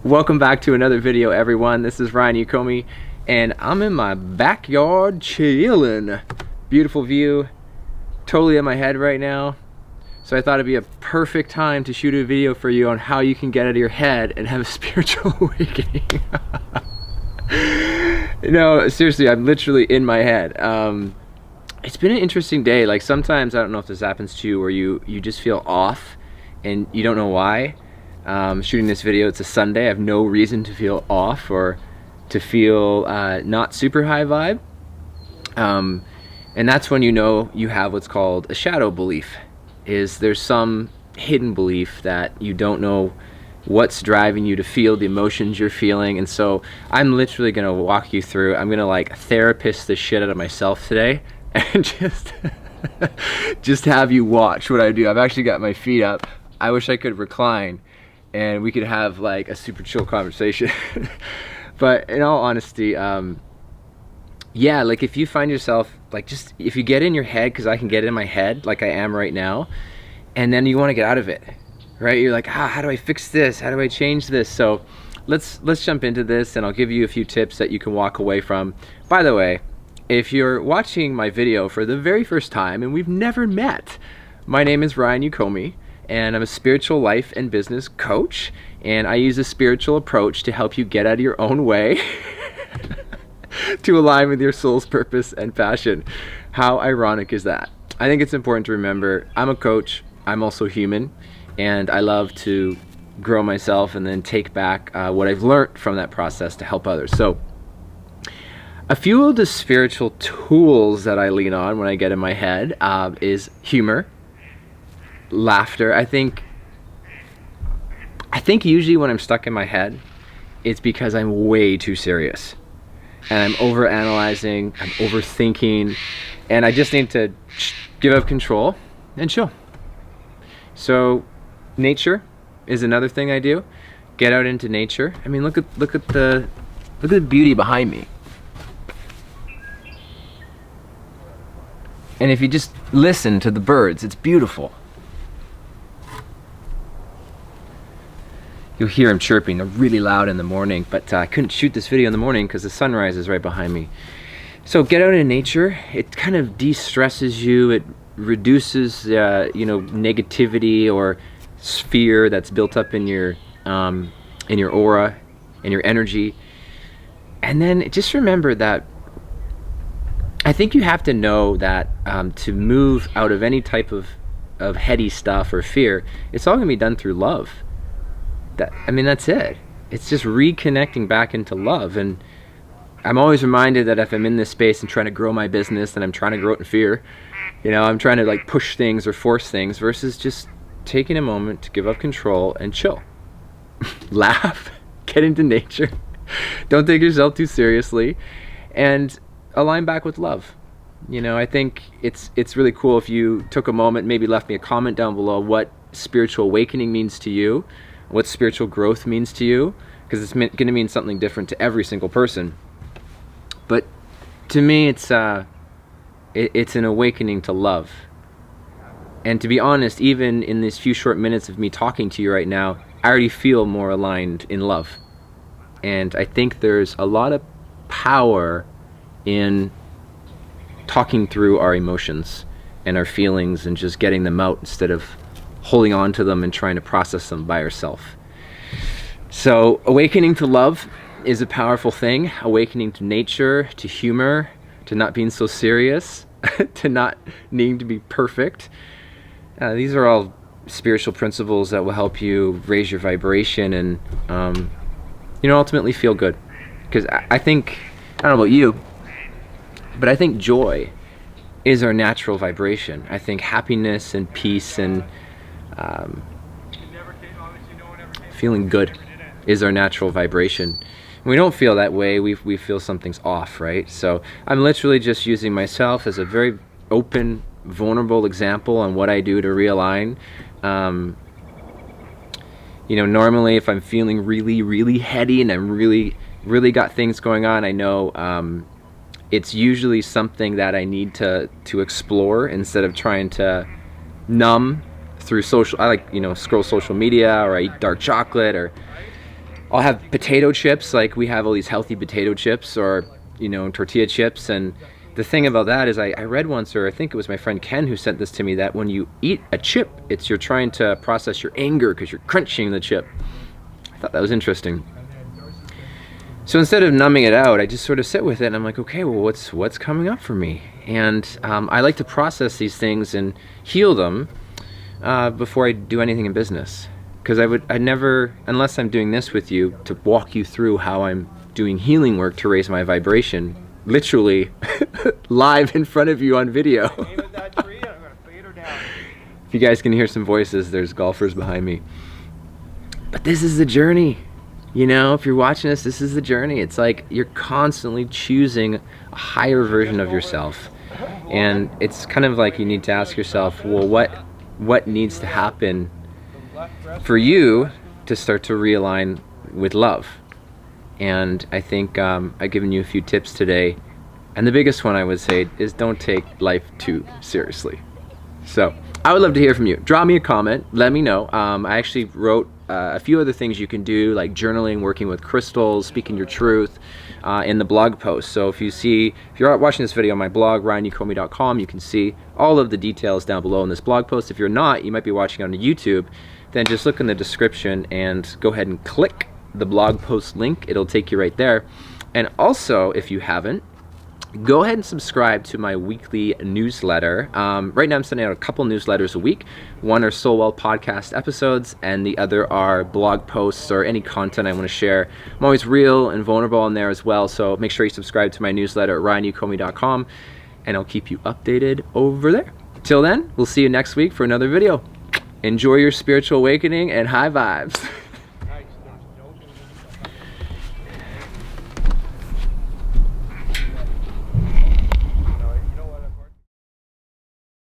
Welcome back to another video, everyone. This is Ryan Yokome, and I'm in my backyard chilling. Beautiful view, totally in my head right now. So I thought it'd be a perfect time to shoot a video for you on how you can get out of your head and have a spiritual awakening. No, seriously, I'm literally in my head. It's been an interesting day. Like sometimes, I don't know if this happens to you, where you just feel off and you don't know why. Shooting this video, it's a Sunday. I have no reason to feel off or to feel not super high vibe. And that's when you know you have what's called a shadow belief. There's some hidden belief that you don't know what's driving you to feel the emotions you're feeling. And so I'm literally gonna walk you through. I'm gonna like therapist the shit out of myself today and just have you watch what I do. I've actually got my feet up. I wish I could recline and we could have like a super chill conversation. But in all honesty, yeah, like if you find yourself like, just if you get in your head, because I can get in my head like I am right now, and then you want to get out of it, right? You're like, how do I fix this? How do I change this? So let's jump into this, and I'll give you a few tips that you can walk away from. By the way, if you're watching my video for the very first time and we've never met, my name is Ryan Yokome, and I'm a spiritual life and business coach, and I use a spiritual approach to help you get out of your own way to align with your soul's purpose and passion. How ironic is that? I think it's important to remember I'm a coach, I'm also human, and I love to grow myself and then take back what I've learned from that process to help others. So a few of the spiritual tools that I lean on when I get in my head is humor, laughter. I think usually when I'm stuck in my head, it's because I'm way too serious and I'm overanalyzing, I'm overthinking, and I just need to give up control and chill. So nature is another thing I do. Get out into nature. I mean, look at the beauty behind me. And if you just listen to the birds, it's beautiful. You'll hear them chirping. They're really loud in the morning, but I couldn't shoot this video in the morning because the sunrise is right behind me. So get out in nature. It kind of de-stresses you. It reduces, negativity or fear that's built up in your aura, in your energy. And then just remember that I think you have to know that to move out of any type of heady stuff or fear, it's all going to be done through love. That's it. It's just reconnecting back into love. And I'm always reminded that if I'm in this space and trying to grow my business, and I'm trying to grow it in fear, I'm trying to like push things or force things, versus just taking a moment to give up control and chill. Laugh, get into nature, don't take yourself too seriously, and align back with love. I think it's really cool if you took a moment, maybe left me a comment down below what spiritual awakening means to you, what spiritual growth means to you, because it's going to mean something different to every single person. But to me, it's an awakening to love. And to be honest, even in these few short minutes of me talking to you right now, I already feel more aligned in love. And I think there's a lot of power in talking through our emotions and our feelings and just getting them out instead of holding on to them and trying to process them by yourself. So awakening to love is a powerful thing. Awakening to nature, to humor, to not being so serious, to not needing to be perfect. These are all spiritual principles that will help you raise your vibration and ultimately feel good. Because I think, I don't know about you, but I think joy is our natural vibration. I think happiness and peace and feeling good is our natural vibration. When we don't feel that way, we feel something's off, right? So I'm literally just using myself as a very open, vulnerable example on what I do to realign. Normally if I'm feeling really, really heady and I'm really got things going on, I know it's usually something that I need to explore instead of trying to numb through social. I like scroll social media, or I eat dark chocolate, or I'll have potato chips, like we have all these healthy potato chips, or, you know, tortilla chips. And the thing about that is I read once, or I think it was my friend Ken who sent this to me, that when you eat a chip, you're trying to process your anger because you're crunching the chip. I thought that was interesting. So instead of numbing it out, I just sort of sit with it, and I'm like, okay, well, what's coming up for me? And I like to process these things and heal them before I do anything in business. Because I never, unless I'm doing this with you, to walk you through how I'm doing healing work to raise my vibration, literally live in front of you on video. If you guys can hear some voices, there's golfers behind me. But this is the journey. You know, if you're watching this is the journey. It's like you're constantly choosing a higher version of yourself. And it's kind of like you need to ask yourself, well, what needs to happen for you to start to realign with love? And I think I've given you a few tips today. And the biggest one I would say is don't take life too seriously. So I would love to hear from you. Drop me a comment. Let me know. I actually wrote a few other things you can do, like journaling, working with crystals, speaking your truth, in the blog post. So if you're watching this video on my blog, RyanYokome.com, you can see all of the details down below in this blog post. If you're not, you might be watching on YouTube, then just look in the description and go ahead and click the blog post link. It'll take you right there. And also, if you haven't, go ahead and subscribe to my weekly newsletter. Right now I'm sending out a couple newsletters a week. One are Soul Well podcast episodes, and the other are blog posts or any content I want to share. I'm always real and vulnerable in there as well, so make sure you subscribe to my newsletter at RyanYokome.com, and I'll keep you updated over there. Till then, we'll see you next week for another video. Enjoy your spiritual awakening and high vibes.